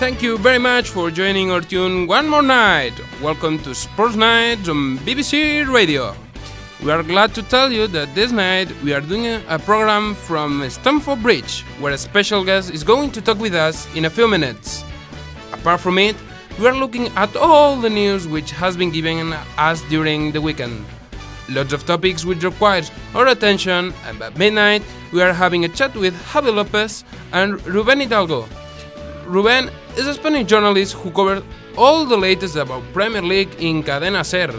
thank you very much for joining our tune one more night. Welcome to Sports Night on BBC Radio. We are glad to tell you that this night we are doing a program from Stamford Bridge, where a special guest is going to talk with us in a few minutes. Apart from it, we are looking at all the news which has been given us during the weekend. Lots of topics which require our attention, and at midnight we are having a chat with Javi Lopez and Rubén Hidalgo. Rubén is a Spanish journalist who covered all the latest about Premier League in Cadena Ser,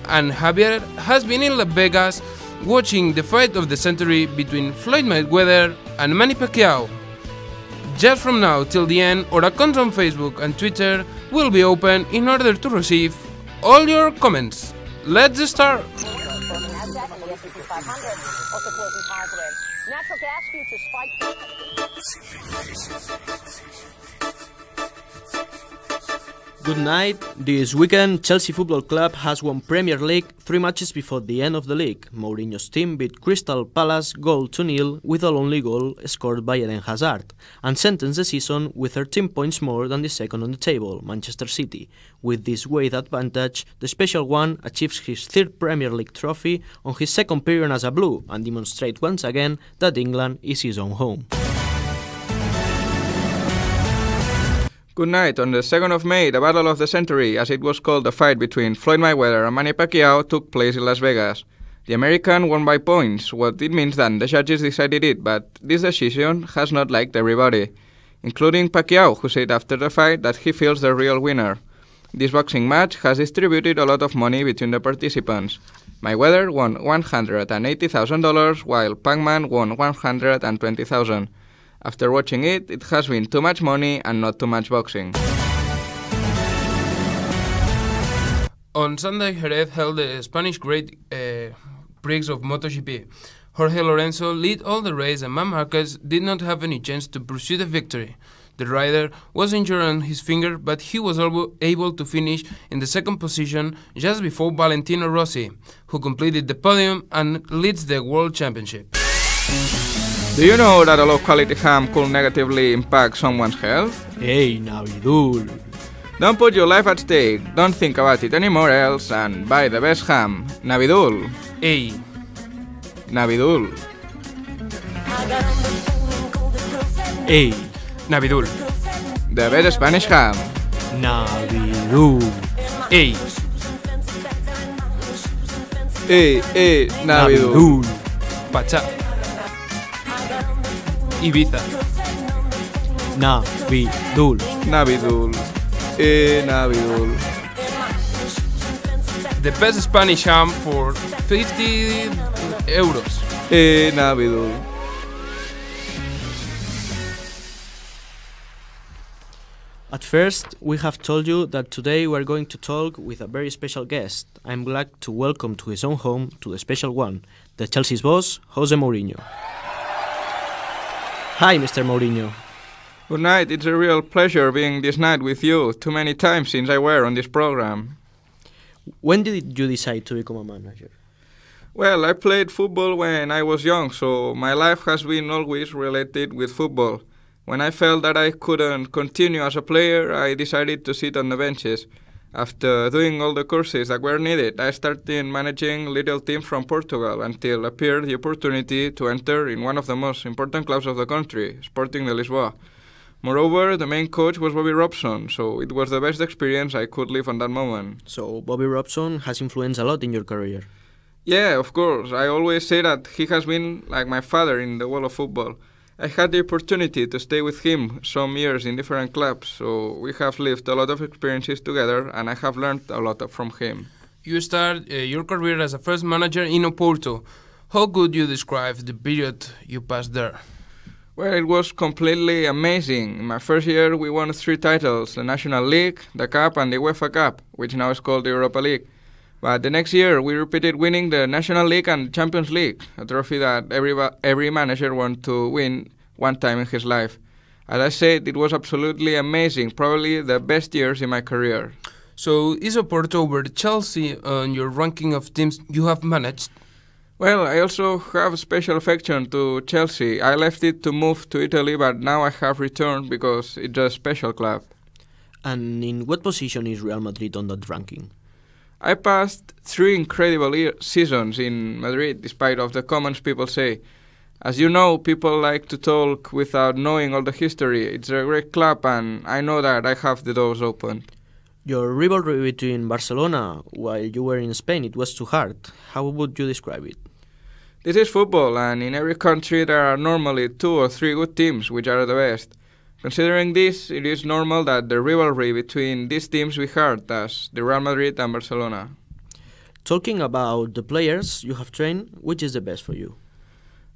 and Javier has been in Las Vegas watching the fight of the century between Floyd Mayweather and Manny Pacquiao. Just from now till the end, our accounts on Facebook and Twitter will be open in order to receive all your comments. Let's start! Natural gas futures spiked. Good night. This weekend, Chelsea Football Club has won Premier League 3 matches before the end of the league. Mourinho's team beat Crystal Palace goal 2-0 with a lonely goal scored by Eden Hazard, and sentenced the season with 13 points more than the second on the table, Manchester City. With this weight advantage, the Special One achieves his third Premier League trophy on his second period as a Blue, and demonstrates once again that England is his own home. Good night. On the 2nd of May, the Battle of the Century, as it was called, the fight between Floyd Mayweather and Manny Pacquiao, took place in Las Vegas. The American won by points. What it means then, the judges decided it, but this decision has not liked everybody, including Pacquiao, who said after the fight that he feels the real winner. This boxing match has distributed a lot of money between the participants. Mayweather won $180,000, while Pac-Man won $120,000. After watching it, it has been too much money and not too much boxing. On Sunday, Jerez held the Spanish Great Prix of MotoGP. Jorge Lorenzo led all the race and Marc Marquez did not have any chance to pursue the victory. The rider was injured on his finger, but he was able to finish in the second position just before Valentino Rossi, who completed the podium and leads the World Championship. Do you know that a low-quality ham could negatively impact someone's health? Hey, Navidul! Don't put your life at stake, don't think about it anymore else, and buy the best ham. Navidul. Hey. Navidul. Hey, Navidul. The best Spanish ham. Navidul! Hey. Hey, Navidul. Pachá. Ibiza. Navidul! Navidul. Navidul. The best Spanish ham for 50 euros. Navidul. At first, we have told you that today we are going to talk with a very special guest. I'm glad to welcome to his own home, to the Special One, the Chelsea's boss, Jose Mourinho. Hi, Mr. Mourinho. Good night. It's a real pleasure being this night with you. Too many times since I were on this program. When did you decide to become a manager? Well, I played football when I was young, so my life has been always related with football. When I felt that I couldn't continue as a player, I decided to sit on the benches. After doing all the courses that were needed, I started managing little teams from Portugal until appeared the opportunity to enter in one of the most important clubs of the country, Sporting de Lisboa. Moreover, the main coach was Bobby Robson, so it was the best experience I could live on that moment. So Bobby Robson has influenced a lot in your career? Yeah, of course. I always say that he has been like my father in the world of football. I had the opportunity to stay with him some years in different clubs, so we have lived a lot of experiences together and I have learned a lot from him. You started your career as a first manager in Oporto. How could you describe the period you passed there? Well, it was completely amazing. In my first year, we won 3 titles, the National League, the Cup and the UEFA Cup, which now is called the Europa League. But the next year, we repeated winning the National League and Champions League, a trophy that every manager wants to win one time in his life. As I said, it was absolutely amazing, probably the best years in my career. So, is Oporto over Chelsea on your ranking of teams you have managed? Well, I also have a special affection to Chelsea. I left it to move to Italy, but now I have returned because it's a special club. And in what position is Real Madrid on that ranking? I passed 3 incredible seasons in Madrid, despite of the comments people say. As you know, people like to talk without knowing all the history. It's a great club, and I know that I have the doors open. Your rivalry between Barcelona while you were in Spain, it was too hard. How would you describe it? This is football, and in every country there are normally 2 or 3 good teams, which are the best. Considering this, it is normal that the rivalry between these teams be hard, as the Real Madrid and Barcelona. Talking about the players you have trained, which is the best for you?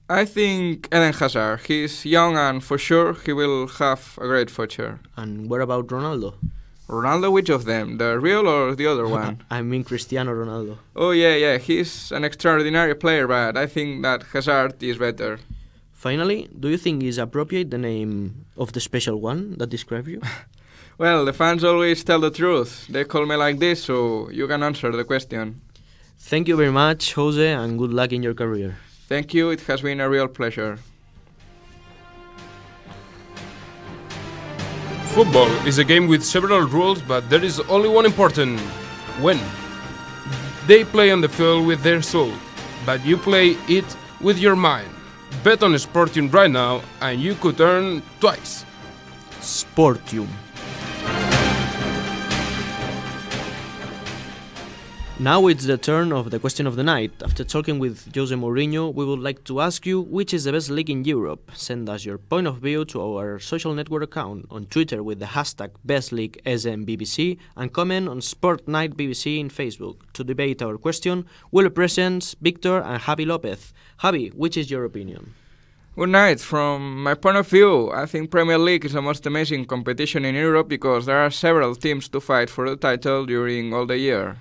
I think Eden Hazard. He's young and for sure he will have a great future. And what about Ronaldo? Ronaldo, which of them? The real or the other one? I mean Cristiano Ronaldo. Oh yeah, he's an extraordinary player, but I think that Hazard is better. Finally, do you think is appropriate the name of the special one that describes you? Well, the fans always tell the truth. They call me like this, so you can answer the question. Thank you very much, Jose, and good luck in your career. Thank you, it has been a real pleasure. Football is a game with several rules, but there is only one important: win. They play on the field with their soul, but you play it with your mind. Bet on Sportium right now, and you could earn twice. Sportium. Now it's the turn of the question of the night. After talking with Jose Mourinho, we would like to ask you which is the best league in Europe. Send us your point of view to our social network account on Twitter with the hashtag BestLeagueSMBBC and comment on SportsNight BBC in Facebook. To debate our question, will present Victor and Javi Lopez. Javi, which is your opinion? Good night. From my point of view, I think Premier League is the most amazing competition in Europe because there are several teams to fight for the title during all the year.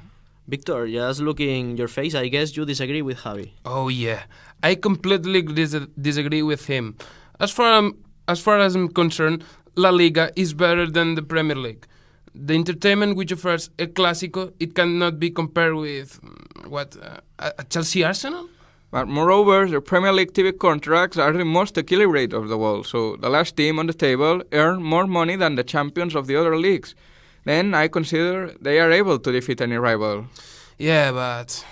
Victor, just looking your face, I guess you disagree with Javi. Oh yeah, I completely disagree with him. As far as I'm concerned, La Liga is better than the Premier League. The entertainment which offers El Clásico, it cannot be compared with a Chelsea Arsenal. But moreover, the Premier League TV contracts are the most equilibrated of the world, so the last team on the table earn more money than the champions of the other leagues. Then I consider they are able to defeat any rival. Yeah, but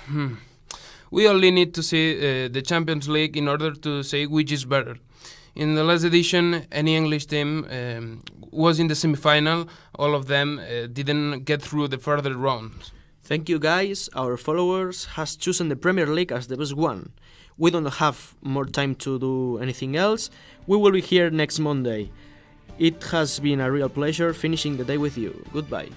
we only need to see the Champions League in order to say which is better. In the last edition, any English team was in the semi-final. All of them didn't get through the further rounds. Thank you, guys. Our followers has chosen the Premier League as the best one. We don't have more time to do anything else. We will be here next Monday. It has been a real pleasure finishing the day with you. Goodbye.